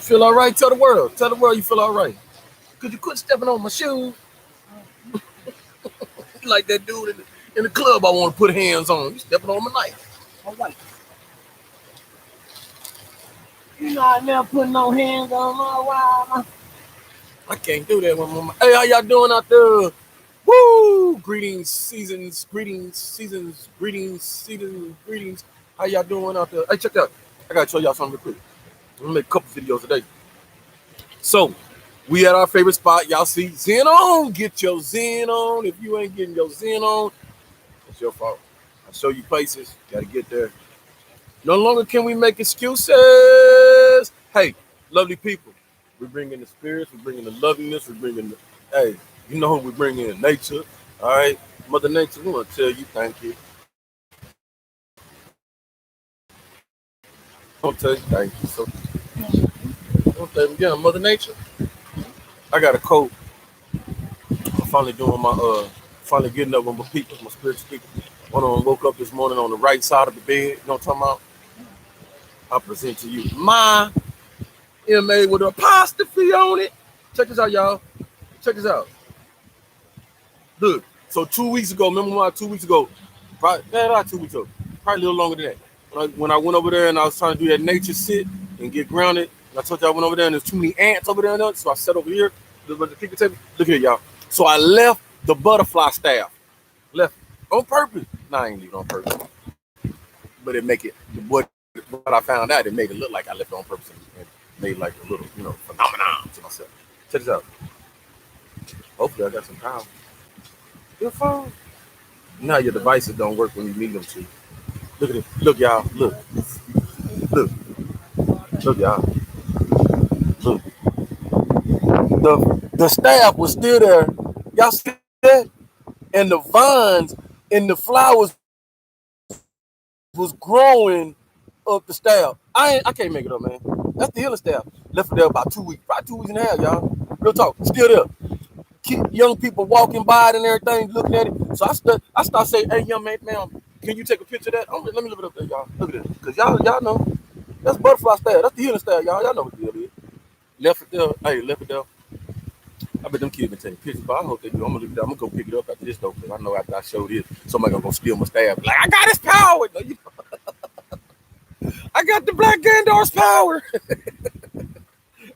Feel all right? Tell the world. Tell the world you feel all right. Could you quit stepping on my shoes like that dude in the club I want to put hands on? You stepping on my knife. All right. You not never putting no hands on my wife. I can't do that with my. Hey, how y'all doing out there? Woo! Greetings, seasons. Greetings, seasons. Greetings, seasons. Greetings. How y'all doing out there? Hey, check out. I gotta show y'all something real quick. I'm gonna make a couple videos today. So, we at our favorite spot. Y'all see Zen on. Get your Zen on. If you ain't getting your Zen on, it's your fault. I show you places. Gotta get there. No longer can we make excuses. Hey, lovely people. We're bringing the spirits. We're bringing the loveliness. We're bringing the. Hey, you know who we're bringing in nature. All right, Mother Nature. We want to tell you thank you. I want to tell you thank you. So, I want to tell you again, Mother Nature. I got a coat. I'm finally doing my finally getting up with my people, my spiritual people. One of them woke up this morning on the right side of the bed. You know what I'm talking about? I present to you my MA with an apostrophe on it. Check this out, y'all. Check this out. Look, so 2 weeks ago, remember why 2 weeks ago? Probably, not 2 weeks ago. Probably a little longer than that. When I went over there and I was trying to do that nature sit and get grounded, and I told you I went over there and there's too many ants over there, so I sat over here. Look here, y'all. So I left the butterfly staff. Left on purpose. No, I ain't leave it on purpose. But it make it what I found out, it made it look like I left it on purpose and made like a little, phenomenon to myself. Check this out. Hopefully I got some power. Your phone. Now your devices don't work when you need them to. Look at it. Look, y'all. Look. Look. Look, y'all. Look. The staff was still there. Y'all see that? And the vines and the flowers was growing up the staff. I can't make it up, man. That's the healing staff. Left it there about 2 weeks. About 2 weeks and a half, y'all. Real talk. Still there. Young people walking by it and everything, looking at it. So I start saying, hey, young man, can you take a picture of that? Let me look it up there, y'all. Look at it. Because y'all know. That's butterfly style. That's the healing style, y'all. Y'all know what the deal is. Left it there. Hey, left it there. I bet them kids been taking pictures, but I hope they do. I'm gonna go pick it up after this though, because I know after I show this, somebody gonna go steal my staff. Like, I got his power. I got the Black Gandor's power.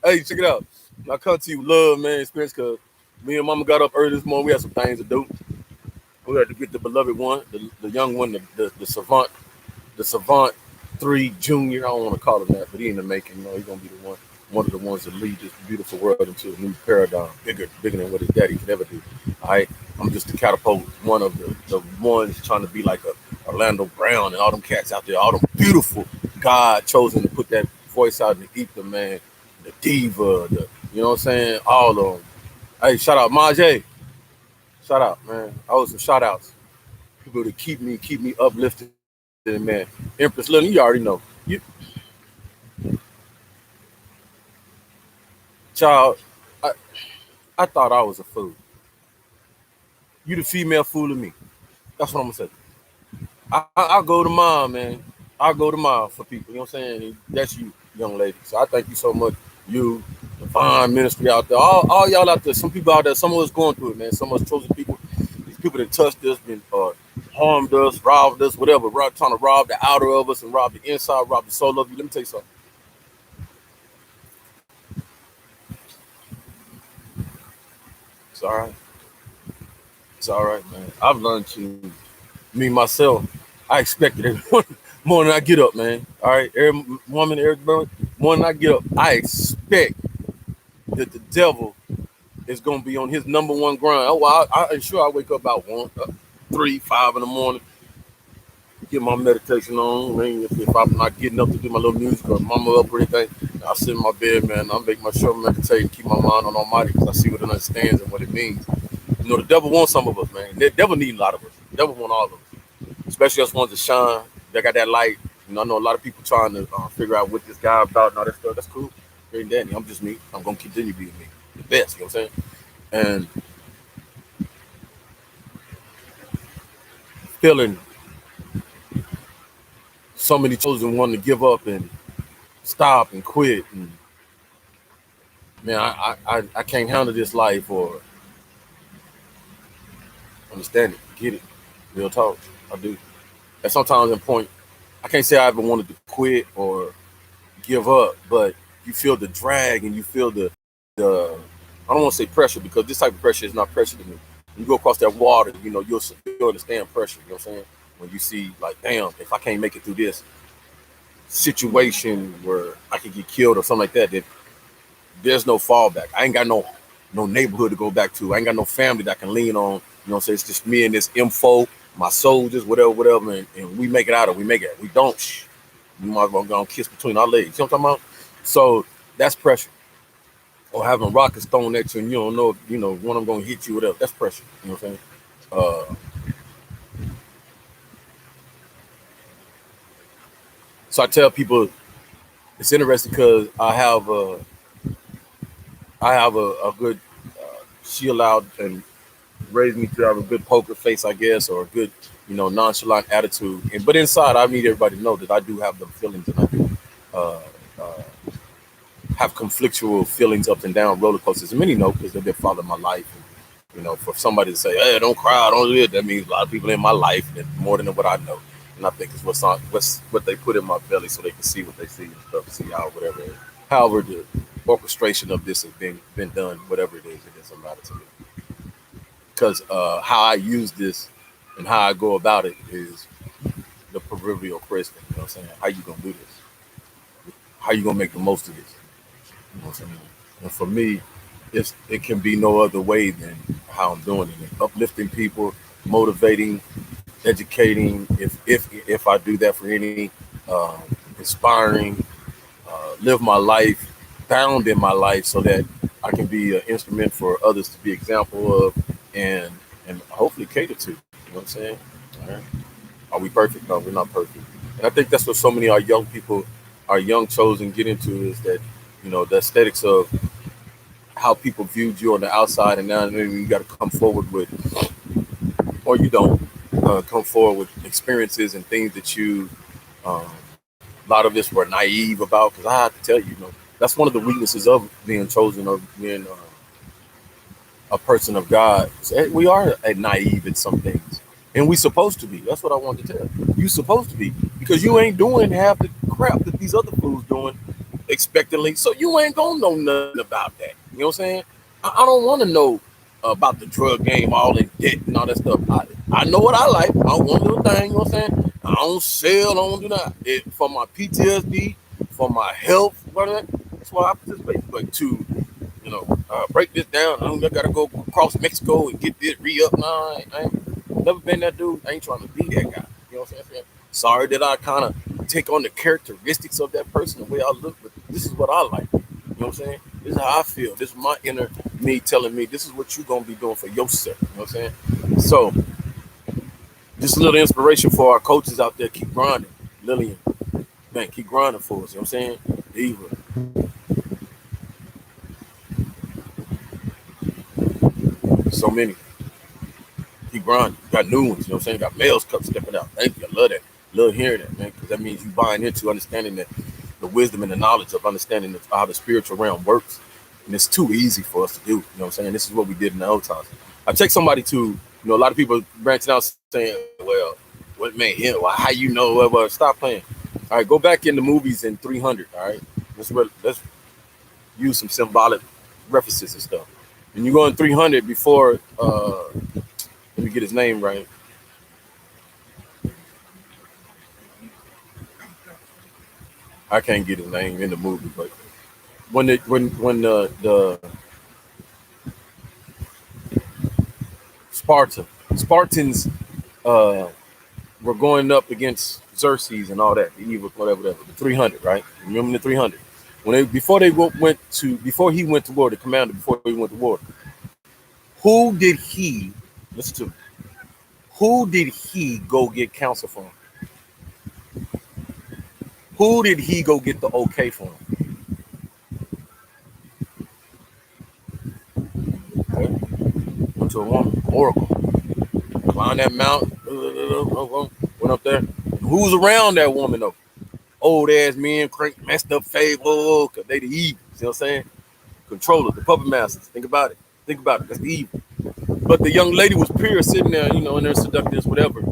Hey, check it out. I come to you with love, man, experience, because me and Mama got up early this morning. We had some things to do. We had to get the beloved one, the young one, the Savant 3 Junior. I don't want to call him that, but he in the making. He's gonna be one of the ones that lead this beautiful world into a new paradigm, bigger than what his daddy could ever do. All right, I'm just to catapult one of the ones trying to be like a Orlando Brown and all them cats out there, all them beautiful God chosen to put that voice out in the ether, man. The diva, you know what I'm saying? All of them. Hey, shout out Majay. Shout out, man. I owe some shout outs. People that keep me uplifted, man. Empress Lily, you already know. Child, I thought I was a fool. You the female fool of me. That's what I'm gonna say. I'll go to mom, man. I'll go to mom for people. You know what I'm saying? That's you, young lady. So I thank you so much. You, the fine ministry out there, all y'all out there. Some people out there. Some of us going through it, man. Some of us chosen people. These people that touched us, been harmed us, robbed us, whatever. Trying to rob the outer of us and rob the inside, rob the soul of you. Let me tell you something. It's all right. It's all right, man. I've learned to me myself. I expected it morning I get up, man. All right, every woman, every morning I get up, I expect that the devil is gonna be on his number one grind. Oh, well, I'm sure I wake up about 1, 3, 5 in the morning, get my meditation on. I mean, if I'm not getting up to do my little music or mama up or anything, I sit in my bed, man. I make my sure meditate and keep my mind on Almighty because I see what it understands and what it means. The devil wants some of us, man. The devil need a lot of us. The devil want all of us, especially us ones that shine. They got that light. I know a lot of people trying to figure out what this guy about and all that stuff. That's cool. Great Danny. I'm just me. I'm gonna continue being me, the best. You know what I'm saying? And feeling so many chosen wanting to give up and stop and quit and man, I can't handle this life or understand it, get it. Real talk, I do. And sometimes in point, I can't say I ever wanted to quit or give up, but you feel the drag and you feel the I don't want to say pressure because this type of pressure is not pressure to me. When you go across that water, you'll understand pressure. You know what I'm saying? When you see like, damn, if I can't make it through this situation where I could get killed or something like that, that there's no fallback. I ain't got no neighborhood to go back to. I ain't got no family that I can lean on. You know what I'm saying? It's just me and this info, my soldiers, whatever, and we make it out or we make it. We don't. We might as well go and kiss between our legs. You know what I'm talking about? So that's pressure. Or having rockets thrown at you and you don't know if, when I'm gonna hit you, whatever. That's pressure. You know what I'm saying? So I tell people it's interesting because I have a good she allowed and raised me to have a good poker face, I guess, or a good, nonchalant attitude. But inside, I need everybody to know that I do have the feelings, and I do uh, uh, have conflictual feelings, up and down roller coasters. And many know because they've been following my life. And, for somebody to say, "Hey, don't cry, don't do it," that means a lot of people in my life that more than what I know. And I think it's what they put in my belly so they can see what they see and stuff, see how whatever, however the orchestration of this has been done, whatever it doesn't matter to me because how I use this and how I go about it is the proverbial question. You know what I'm saying? How you gonna do this? How you gonna make the most of this? You know what I'm saying? And for me, it can be no other way than how I'm doing it. Uplifting people, motivating, educating. If I do that for any, inspiring, live my life, bound in my life, so that I can be an instrument for others to be example of, and and hopefully cater to. You know what I'm saying? All right. Are we perfect? No, we're not perfect. And I think that's what so many of our young people, our young chosen, get into is that, the aesthetics of how people viewed you on the outside, and now then you got to come forward with, or you don't come forward with experiences and things that um, a lot of us were naive about. Because I have to tell you, that's one of the weaknesses of being chosen or being a person of God. We are naive in some things, and we supposed to be. That's what I want to tell you. You supposed to be because you ain't doing half the crap that these other fools doing expectantly. So you ain't gonna know nothing about that. You know what I'm saying? I don't want to know about the drug game, all in debt and all that stuff. I know what I like. I want little thing. You know what I'm saying? I don't sell. I don't do that. For my PTSD, for my health, whatever. That's why I participate. But to break this down. I gotta go across Mexico and get this re-up. Nah, I ain't never been that dude. I ain't trying to be that guy. You know what I'm saying? Sorry that I kind of take on the characteristics of that person, the way I look, but this is what I like. You know what I'm saying? This is how I feel. This is my inner me telling me this is what you're gonna be doing for yourself. You know what I'm saying? So just a little inspiration for our coaches out there. Keep grinding. Lillian, man, keep grinding for us. You know what I'm saying? Eva, so many. Keep grinding. You got new ones, you know what I'm saying? Got males cup stepping out. Thank you. I love that. Love hearing that, man, because that means you buying into understanding that the wisdom and the knowledge of understanding how the spiritual realm works. And it's too easy for us to do. You know what I'm saying? This is what we did in the old times. I take somebody to, a lot of people branching out saying, well, what man, how you know? Well, stop playing. All right, go back in the movies in 300. All right, let's use some symbolic references and stuff. And you go in 300 before, let me get his name right. I can't get his name in the movie, but when the Spartans uh, were going up against Xerxes and all that, the evil, whatever, the 300, right? Remember the 300? When they before he went to war, the commander before he went to war, who did he listen to? Who did he go get counsel from? Who did he go get the okay from? Okay? Went to a woman, Oracle. Climbed that mountain, went up there. Who's around that woman though? Old ass men, crank, messed up face, because they the evil. You know what I'm saying? Controllers, the puppet masters. Think about it. Think about it. That's the evil. But the young lady was pure, sitting there, in her seductress, whatever,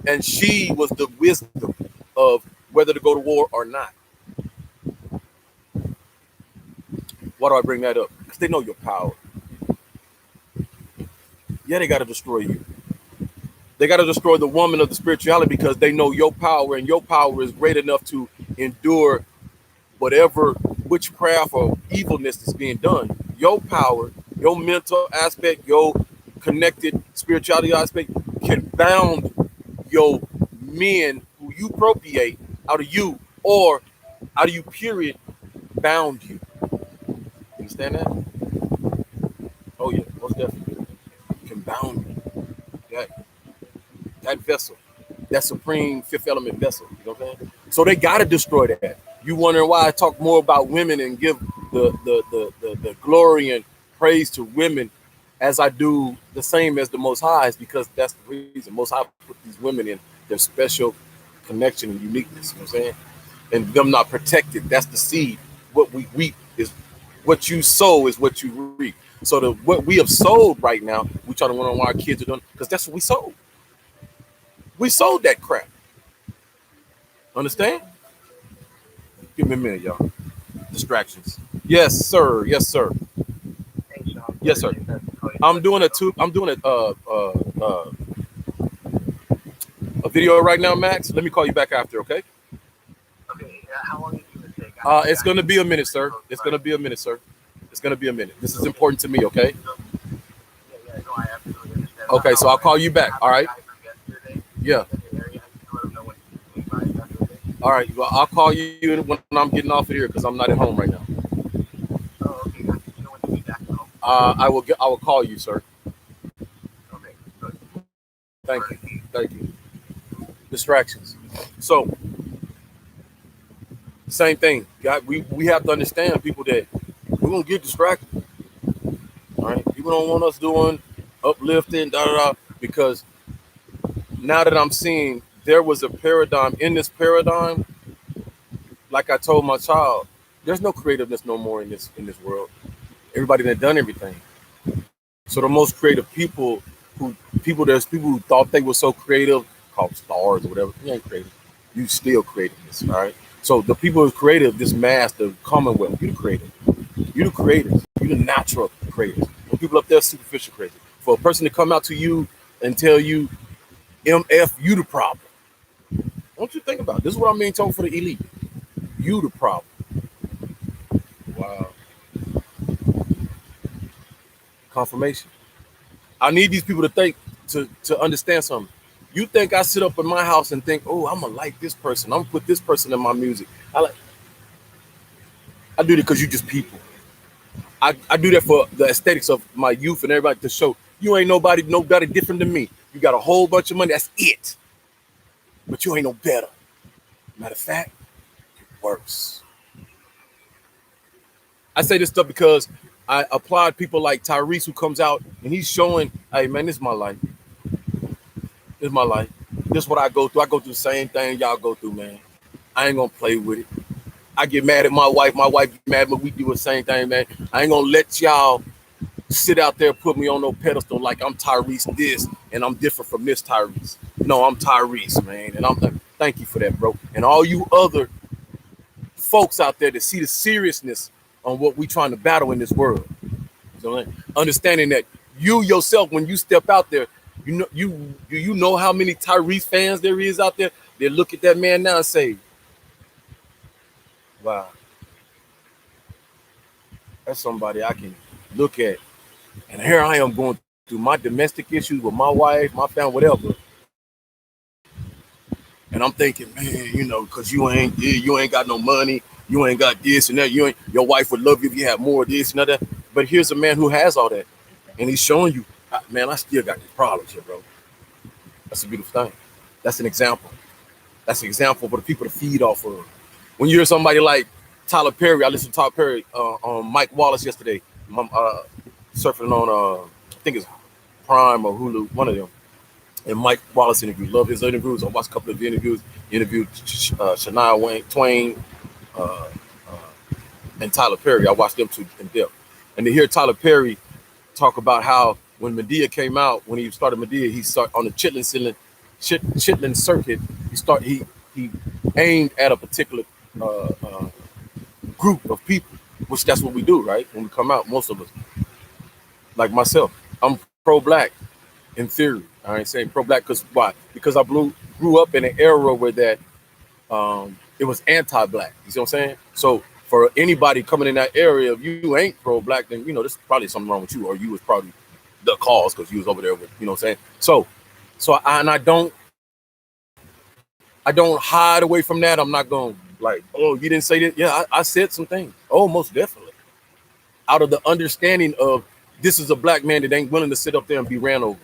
and she was the wisdom of whether to go to war or not. Why do I bring that up? Because they know your power. Yeah, they got to destroy you. They got to destroy the woman of the spirituality because they know your power, and your power is great enough to endure whatever witchcraft or evilness that's being done. Your power, your mental aspect, your connected spirituality aspect can bound your men who you procreate out of you or out of you, period, bound you. Understand that? Oh, yeah, most definitely. Can bound you. That vessel, that supreme fifth element vessel. You know what I'm saying? So they got to destroy that. You wondering why I talk more about women and give the glory and praise to women as I do the same as the Most High is because that's the reason. Most High put these women in their special connection and uniqueness. You know what I'm saying? And them not protected. That's the seed. What we reap is what you sow is what you reap. So what we have sold right now, we try to wonder why our kids are doing because that's what we sold. We sold that crap. Understand? Give me a minute, y'all. Distractions. Yes, sir. Yes, sir. Yes, sir. I'm doing a video right now, Max. Let me call you back after, okay? It's gonna be a minute, sir. It's gonna be a minute, sir. It's gonna be a minute. This is important to me, okay? Okay, so I'll call you back. All right. Yeah. All right. Well, I'll call you when I'm getting off of here because I'm not at home right now. I will call you, sir. Thank you. Thank you. Distractions. So same thing. God, we have to understand people that we're gonna get distracted. All right. People don't want us doing uplifting, da da da, because now that I'm seeing there was a paradigm in this paradigm, like I told my child, there's no creativeness no more in this world. Everybody that done everything. So the most creative there's people who thought they were so creative, called stars or whatever. You ain't creative. You still creativeness, all right? So the people who's creative, this mass, the commonwealth, you the creative. You the creators. You the natural creators. When people up there superficial crazy. For a person to come out to you and tell you, MF, you the problem. Don't you think about it? This is what I'm being told for the elite. You the problem. Wow. Confirmation. I need these people to think to understand something. You think I sit up in my house and think, oh, I'm gonna like this person. I'm gonna put this person in my music. I do that because you just people. I do that for the aesthetics of my youth and everybody to show you ain't nobody different than me. You got a whole bunch of money, that's it. But you ain't no better. Matter of fact, worse. I say this stuff because I applaud people like Tyrese who comes out and he's showing, hey man, this is my life. This is my life. This is what I go through. I go through the same thing y'all go through, man. I ain't gonna play with it. I get mad at my wife. My wife get mad, but we do the same thing, man. I ain't gonna let y'all sit out there and put me on no pedestal like I'm Tyrese this and I'm different from this Tyrese. No, I'm Tyrese, man. And I'm thank you for that, bro. And all you other folks out there that see the seriousness on what we trying to battle in this world. So understanding that you yourself, when you step out there, you know how many Tyrese fans there is out there that look at that man now and say, wow, that's somebody I can look at. And here I am going through my domestic issues with my wife, my family, whatever. And I'm thinking, man, because you ain't got no money, you ain't got this and that, your wife would love you if you had more of this and that. But here's a man who has all that, and he's showing you, man, I still got these problems here, bro. That's a beautiful thing. That's an example. That's an example for the people to feed off of. When you hear somebody like Tyler Perry, I listened to Tyler Perry on Mike Wallace yesterday, surfing on I think it's Prime or Hulu, one of them. And Mike Wallace interview. Love his interviews. I watched a couple of interviews. He interviewed Shania Twain, uh, and Tyler Perry. I watched them two in depth, and to hear Tyler Perry talk about how when Medea came out, when he started Medea, he started on the Chitlin circuit. He aimed at a particular uh, uh, group of people, which that's what we do, right? When we come out, most of us, like myself, I'm pro-black in theory. I ain't saying pro-black because why? Because I grew up in an era where that it was anti-black. You see what I'm saying? So for anybody coming in that area, if you ain't pro-black, then there's probably something wrong with you, or you was probably the cause because you was over there with what I'm saying. And I don't hide away from that. I'm not going like, oh, you didn't say that. Yeah, I said some things. Oh, most definitely. Out of the understanding of this is a black man that ain't willing to sit up there and be ran over.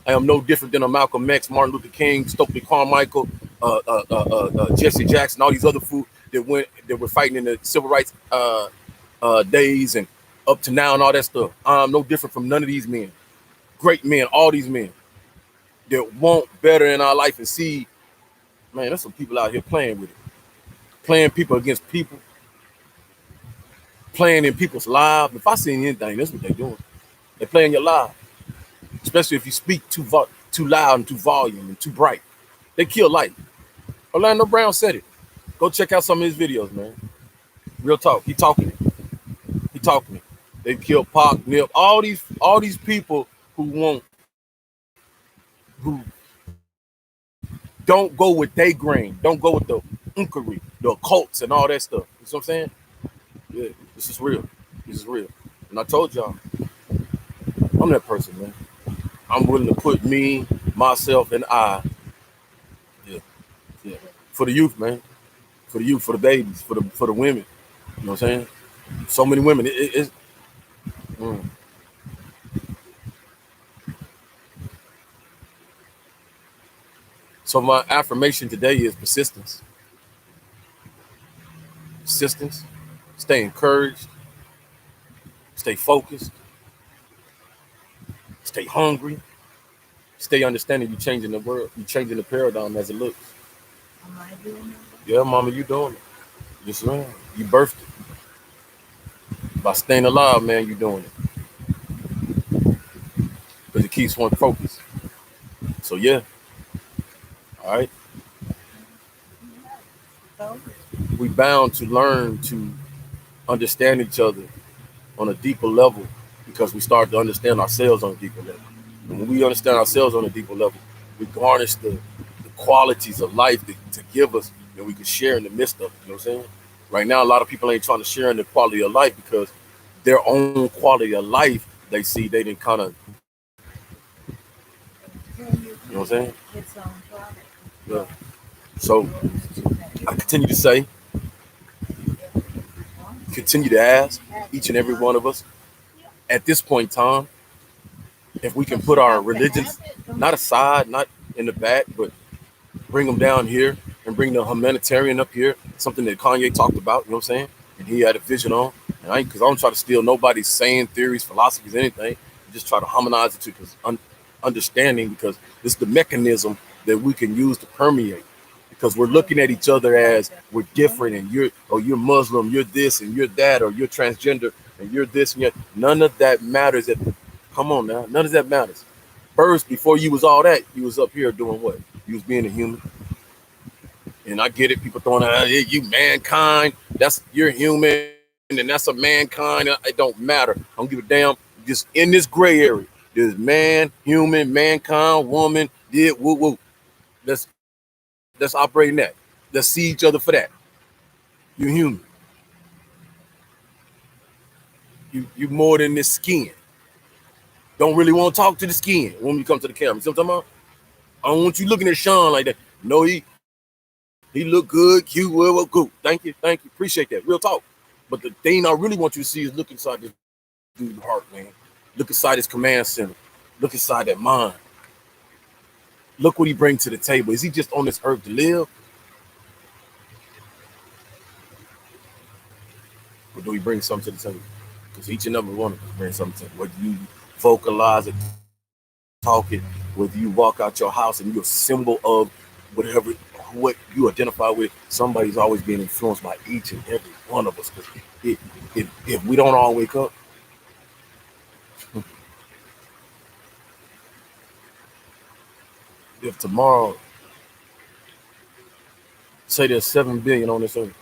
I am no different than a Malcolm X, Martin Luther King, Stokely Carmichael, Jesse Jackson, all these other fools that were fighting in the civil rights days and up to now and all that stuff. I'm no different from none of these men, great men, all these men that want better in our life and see, man, there's some people out here playing with it, playing people against people, playing in people's lives. If I see anything, that's what they're doing. They're playing your life, especially if you speak too loud and too volume and too bright. They kill life. Orlando Brown said it. Go check out some of his videos, man. Real talk. He talking it. He talking it. They killed Pac, Nip, all these people who who don't go with they grain, don't go with the unkery, the occults and all that stuff. You know what I'm saying? Yeah, this is real. This is real. And I told y'all, I'm that person, man. I'm willing to put me, myself, and yeah, yeah, for the youth, man. For the youth, for the babies, for the women. You know what I'm saying? So many women. It's mm. So my affirmation today is persistence. Persistence. Stay encouraged. Stay focused. Stay hungry. Stay understanding you changing the world. You changing the paradigm as it looks. Am I doing Yeah, mama, you doing it. Yes, ma'am. You birthed it. By staying alive, man, you doing it. Because it keeps one focused. So yeah, all right. it? We bound to learn to understand each other on a deeper level because we start to understand ourselves on a deeper level. And when we understand ourselves on a deeper level, we garnish the qualities of life to give us that we can share in the midst of it. You know what I'm saying? Right now, a lot of people ain't trying to share in the quality of life because their own quality of life they see they didn't kind of, you know what I'm saying? Its own product. Yeah. So I continue to say, continue to ask each and every one of us at this point in time if we can put our religions not aside, not in the back, but bring them down here and bring the humanitarian up here, something that Kanye talked about, you know what I'm saying? And he had a vision on. And because I don't try to steal nobody's saying, theories, philosophies, anything. I just try to harmonize it to understanding because it's the mechanism that we can use to permeate. Because we're looking at each other as we're different, and you're Muslim, you're this and you're that, or you're transgender and you're this and you're none of that matters. Come on now, none of that matters. First, before you was all that, you was up here doing what? You was being a human. And I get it, people throwing out, hey, you mankind, you're human, and that's a mankind. It don't matter. I don't give a damn. Just in this gray area, there's man, human, mankind, woman, did woo woo. Let's operate in that. Let's see each other for that. You're human. You more than this skin. Don't really want to talk to the skin when you come to the camera. See what I'm talking about? I don't want you looking at Sean like that. No, he look good, cute, well, cool. Thank you, appreciate that. Real talk. But the thing I really want you to see is look inside this dude's heart, man. Look inside his command center. Look inside that mind. Look what he brings to the table. Is he just on this earth to live, or do he bring something to the table? Because each and every one of us bring something to the table. Whether you vocalize it, talk it, whether you walk out your house and you're a symbol of whatever, what you identify with, somebody's always being influenced by each and every one of us. Because if we don't all wake up, if tomorrow, say there's 7 billion on this earth,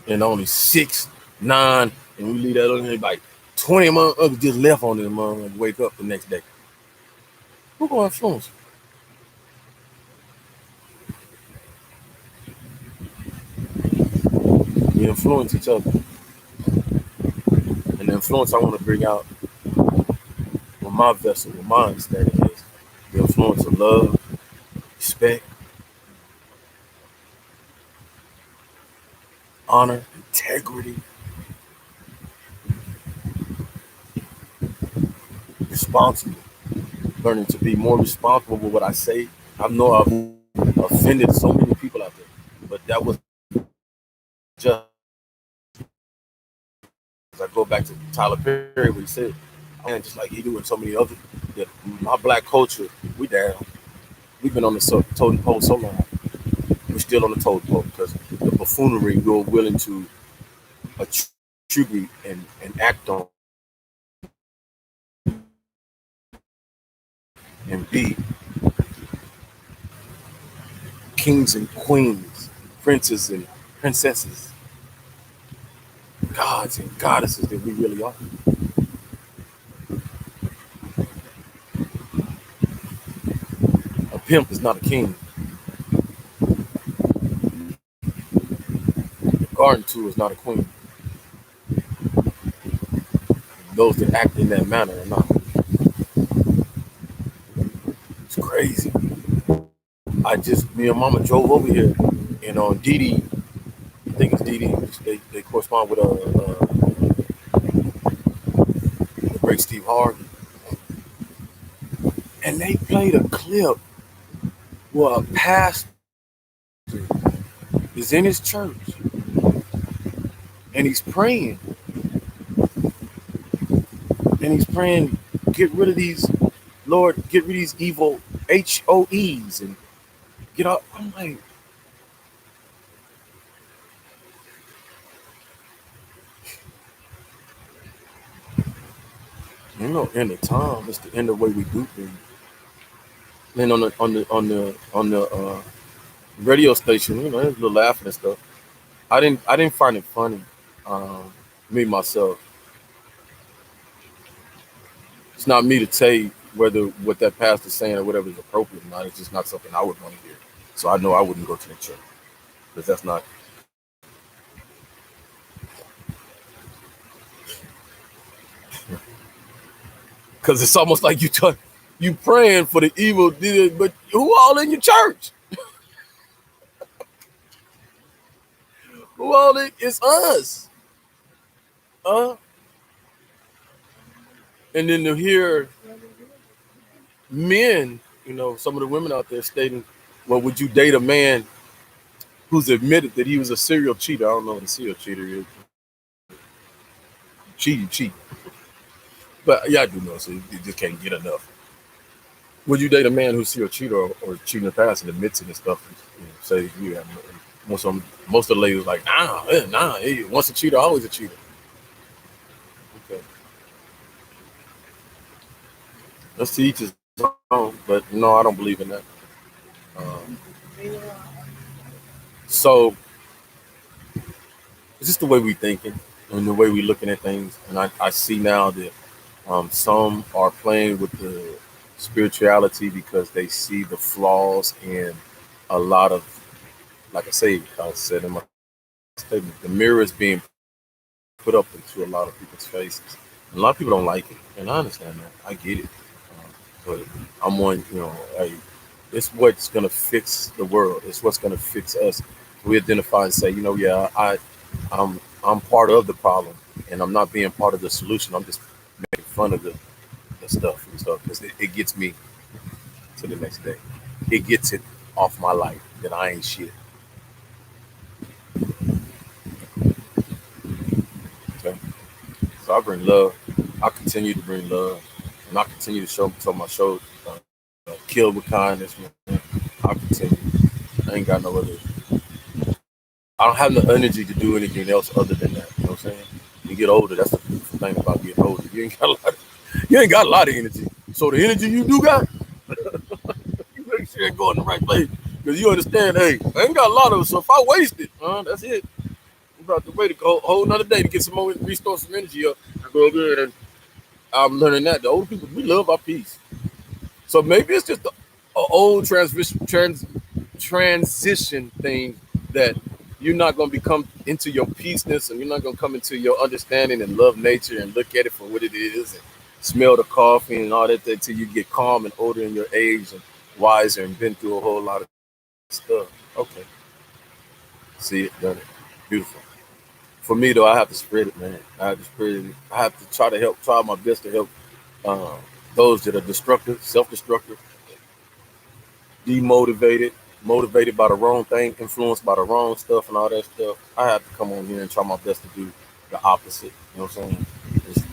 and only six, nine, and we leave that other like 20 months others just left on them and wake up the next day. Who gonna influence? We influence each other. And the influence I want to bring out with my vessel, with my understanding is the influence of love, respect, honor, integrity, responsible. Learning to be more responsible with what I say. I know I've offended so many people out there, but that was just, as I go back to Tyler Perry, what he said, and just like he do and so many others, that my black culture, we down. We've been on the totem pole so long. We're still on the totem pole because the buffoonery we're willing to attribute and act on and be kings and queens, princes and princesses, gods and goddesses that we really are. A pimp is not a king. A garden tool is not a queen. Those that act in that manner are not. It's crazy. Me and Mama drove over here, and on Didi, I think it's Didi. They correspond with the great Steve Harvey, and they played a clip where a pastor is in his church and he's praying, get rid of these, Lord, get rid of these evil HOEs and get up. I'm like, in the time, it's the end of the way we do things. Then on the radio station, there's a little laughing and stuff. I didn't find it funny. Um, Me myself, it's not me to tell you whether what that pastor's saying or whatever is appropriate or not. It's just not something I would want to hear. So I know I wouldn't go to the church because that's not. Because it's almost like you praying for the evil, but who all in your church? Who all in? It's us. Uh, and then to hear men, some of the women out there stating, well, would you date a man who's admitted that he was a serial cheater? I don't know what a serial cheater is. Cheat. But yeah, I do know, so you just can't get enough. Would you date a man who's serial cheater or cheating in the past and admits it and stuff? Say you have most of the ladies like, nah, hey, once a cheater, always a cheater. Okay. Let's see each his own, but no, I don't believe in that. Um, so it's just the way we thinking and the way we looking at things. And I see now that some are playing with the spirituality because they see the flaws in a lot of, like I said in my statement, the mirror is being put up into a lot of people's faces. A lot of people don't like it, and I understand that. I get it. But I'm one, hey, it's what's gonna fix the world. It's what's gonna fix us. We identify and say, yeah, I'm part of the problem, and I'm not being part of the solution. I'm just making fun of the stuff and stuff because it gets me to the next day. It gets it off my life that I ain't shit. Okay, so I continue to bring love, and I continue to show my show. Keep kill with kindness, man. I'll continue. I ain't got no other. I don't have the energy to do anything else other than that. You know what I'm saying? You get older. That's the beautiful thing about getting older. You ain't got a lot. You ain't got a lot of energy. So the energy you do got, you make sure it go in the right place because you understand. Hey, I ain't got a lot of it. So if I waste it, that's it. I'm about to wait a whole another day to get some more, restore some energy up. I go good, and I'm learning that the older people we love our peace. So maybe it's just a old transition thing that you're not going to become into your peaceness and you're not going to come into your understanding and love nature and look at it for what it is and smell the coffee and all that until you get calm and older in your age and wiser and been through a whole lot of stuff. Okay, see it, done it, beautiful. For me though, I have to spread it, man. I have to spread it. I have to try my best to help um, those that are destructive, self-destructive, demotivated, motivated by the wrong thing, influenced by the wrong stuff and all that stuff. I have to come on here and try my best to do the opposite. You know what I'm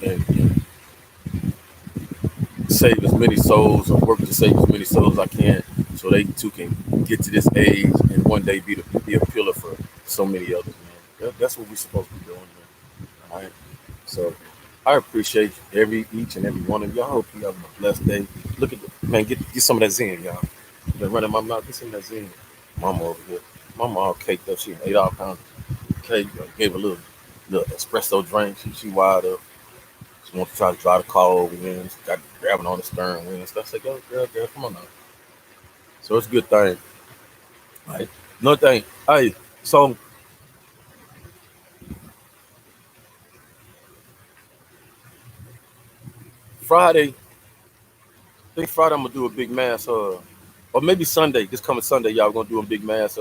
saying? And save as many souls or work to save as many souls as I can so they too can get to this age and one day be a pillar for so many others, man. That's what we're supposed to be doing, man. All right. So I appreciate each and every one of y'all. I hope you have a blessed day. Look at the man, get some of that zen, y'all. Been running my mouth, get some of that zen. Mama over here. Mama all caked up. She ate all kinds of cake. Gave her a little espresso drink. She wired up. She wants to try to drive the car over here. And she got grabbing on the stern wheel and stuff. I said, girl, come on now. So it's a good thing. Right. Another thing. Hey, so Friday, I think Friday I'm gonna do a big mass, or maybe Sunday. This coming Sunday, y'all gonna do a big mass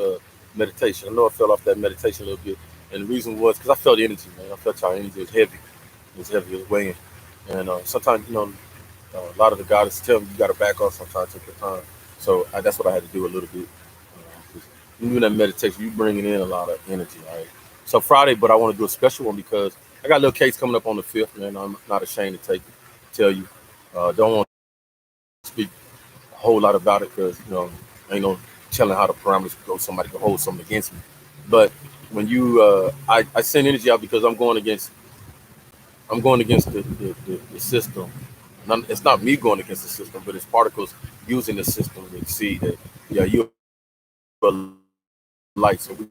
meditation. I know I fell off that meditation a little bit, and the reason was because I felt the energy, man. I felt y'all energy was heavy. It was heavy, it was weighing, and sometimes a lot of the guys tell me you got to back off. Sometimes take your time. So that's what I had to do a little bit. 'Cause when you in that meditation, you bringing in a lot of energy, all right? So Friday, but I want to do a special one because I got a little case coming up on the 5th, man. I'm not ashamed to tell you. Don't want to speak a whole lot about it because ain't no telling how the parameters go. Somebody can hold something against me. But when I send energy out because I'm going against the system. It's not me going against the system, but it's particles using the system to see that yeah you're a light, so we're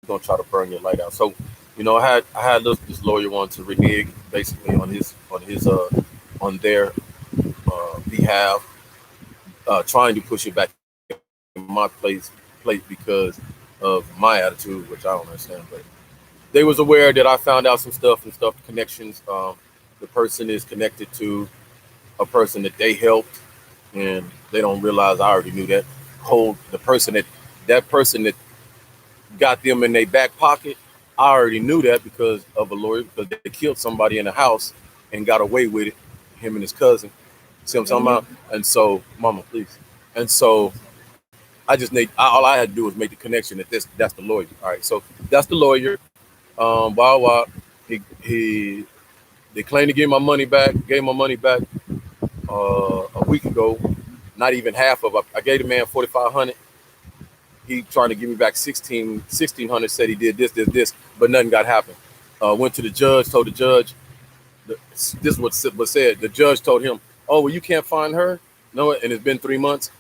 gonna try to burn your light out. So I had this lawyer want to renege basically on their behalf, trying to push it back in my plate because of my attitude, which I don't understand. But they was aware that I found out some stuff and stuff connections. The person is connected to a person that they helped, and they don't realize I already knew that. The person that got them in their back pocket, I already knew that because of a lawyer because they killed somebody in the house and got away with it. Him and his cousin. See what I'm talking about? And so, Mama, please. And so all I had to do was make the connection that that's the lawyer. All right, so that's the lawyer. Wow, he they claimed to give my money back. Gave my money back a week ago. Not even half of it. I gave the man 4,500. He trying to give me back 1,600. Said he did this, but nothing got happened. Went to the judge. Told the judge this is what was said. The judge told him, "Oh, well, you can't find her. No, and it's been 3 months.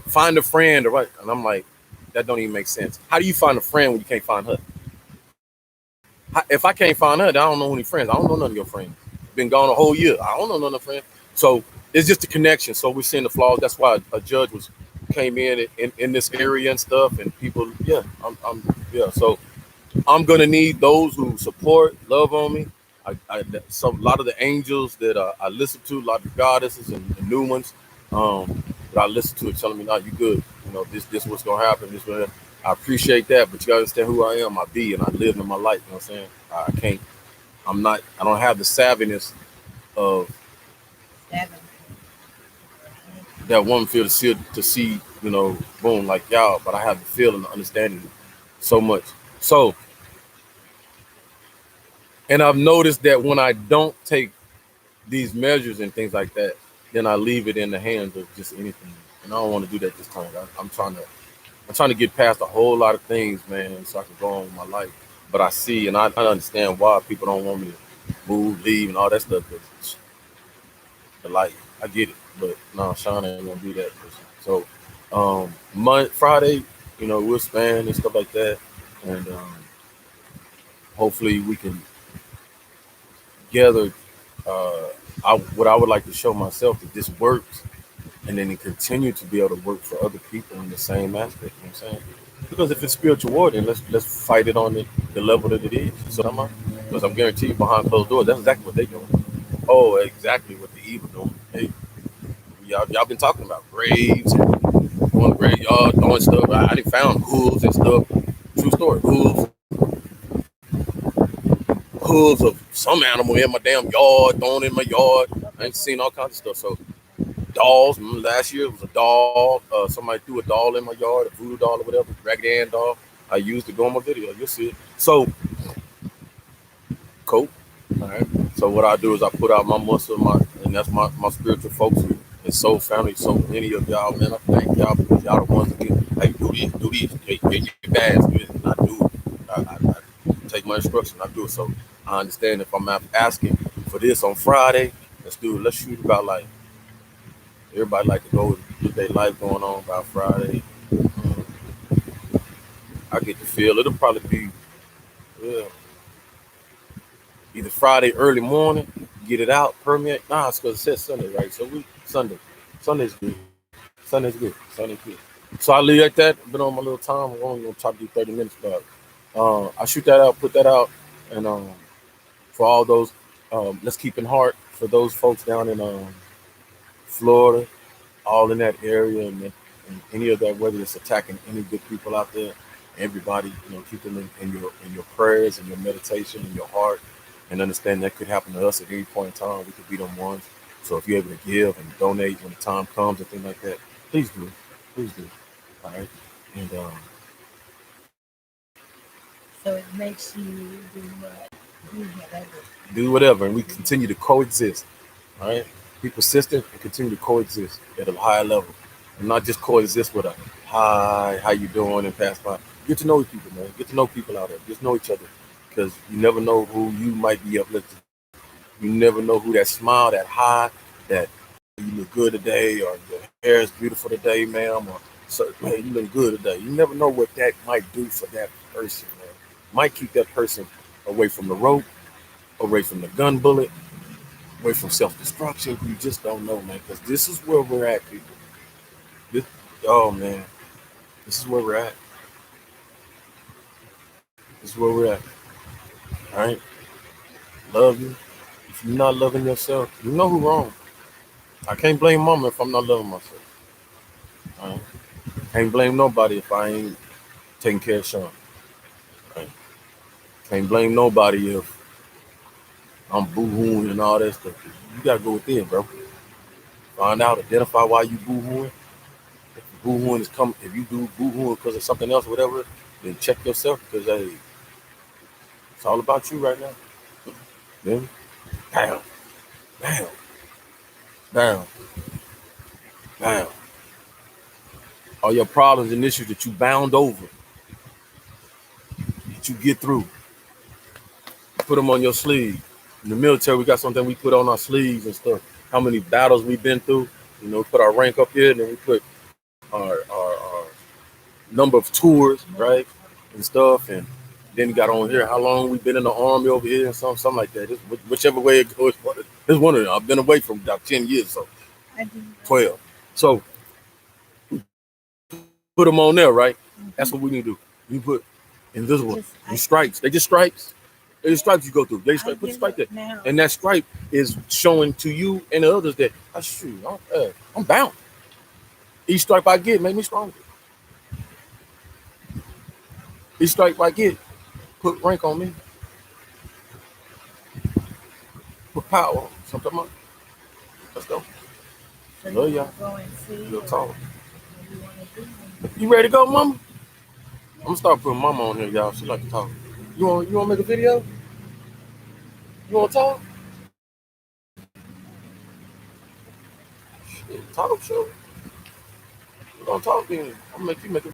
Find a friend, or right?" And I'm like, that don't even make sense. How do you find a friend when you can't find her? If I can't find her, then I don't know any friends. I don't know none of your friends. Been gone a whole year. I don't know none of friends. So it's just a connection. So we're seeing the flaws. That's why a judge came in this area and stuff, and people, yeah, yeah. So I'm gonna need those who support, love on me. A lot of the angels that I listen to, a lot of the goddesses and new ones that I listen to, are telling me, "No, you good. This what's gonna happen. This will." I appreciate that, but you gotta understand who I am. I be and I live in my life. You know what I'm saying? I can't. I'm not. I don't have the savviness of that one feel to see. Boom, like y'all. But I have the feel and the understanding so much. So, and I've noticed that when I don't take these measures and things like that, then I leave it in the hands of just anything. and I don't want to do that this time. I'm trying to get past a whole lot of things, man, so I can go on with my life. But I see and I understand why people don't want me to move, leave, and all that stuff. 'Cause the life, I get it. But no, Sean ain't gonna do that. So, Friday, we'll span and stuff like that, and hopefully we can gather. Uh, what I would like to show myself that this works, and then continue to be able to work for other people in the same aspect. You know what I'm saying? Because if it's spiritual war, then let's fight it on the level that it is. You see what I'm saying? Because I'm guaranteed behind closed doors, that's exactly what they're doing. Oh, exactly what the evil doing. Hey, y'all been talking about graves and going to graveyard, throwing stuff. I didn't found hooves and stuff. True story, hooves of some animal in my damn yard, thrown in my yard. I ain't seen all kinds of stuff. So dolls. Last year it was a doll. Somebody threw a doll in my yard, a voodoo doll or whatever, Raggedy Ann doll. I used to go on my video. You'll see it. So cool. All right. So what I do is I put out my muscle, and that's my spiritual folks and soul family. So many of y'all, man, I thank y'all because y'all the ones that get, hey, do this, get your bags, do this, and I do it. I take my instruction, I do it. So I understand if I'm asking for this on Friday, let's do it. Let's shoot about like everybody like to go get their life going on by Friday. I get the feel it'll probably be yeah, either Friday early morning, get it out, permeate. Nah, it's because it says Sunday, right? So Sunday's good. Sunday's good. Sunday's good. So I leave like that. Been on my little time. We're only gonna try to do 30 minutes, but I shoot that out, put that out, and for all those, let's keep in heart for those folks down in Florida, all in that area, and any of that, whether it's attacking any good people out there, everybody, keep them in your prayers and your meditation and your heart, and understand that could happen to us at any point in time. We could be them ones. So if you're able to give and donate when the time comes and things like that, please do, please do. All right, and So it makes you do what? Do whatever. do whatever, and we continue to coexist. All right, be persistent and continue to coexist at a higher level, and not just coexist with a hi, how you doing, and pass by. Get to know people, man. Get to know people out there. Get to know each other, because you never know who you might be uplifted. You never know who that smile, that high, that you look good today, or your hair is beautiful today, ma'am, or so, man, you look good today. You never know what that might do for that person, man. Might keep that person away from the rope, away from the gun bullet, away from self destruction. You just don't know, man. Because this is where we're at, people. This, oh man, this is where we're at. This is where we're at. All right, love you. If you're not loving yourself, you know who wrong. I can't blame mama if I'm not loving myself. All right? Can't blame nobody if I ain't taking care of Sean. Right? Can't blame nobody if I'm boo-hooing and all that stuff. You gotta go within, bro. Find out, identify why you boo-hooing. If boo-hooing is coming, if you do boo-hooing because of something else, whatever, then check yourself because hey, it's all about you right now. Then, bam, bam, bam, bam. All your problems and issues that you bound over, that you get through, put them on your sleeve. In the military, we got something we put on our sleeves and stuff. How many battles we've been through. Put our rank up here, and then we put our number of tours, right, and stuff. And then you got on here how long we've been in the army over here and something like that. Whichever way it goes, it's one of them. I've been away from about 10 years, so I do. 12. So put them on there, right? That's what we need to do. You put invisible and stripes. They just stripes. They just stripes you go through. They just put the stripe there, Now, and that stripe is showing to you and the others that I'm bound. Each stripe I get make me stronger. Each stripe I get put rank on me, put power on me. Something like let's go. so you Love want y'all. to go and see Real what talk. you want to do? You ready to go, mama? I'm gonna start putting mama on here, y'all. She like to talk. You want to make a video? You want to talk? Shit, talk show. We're gonna talk then. I'm gonna make you make a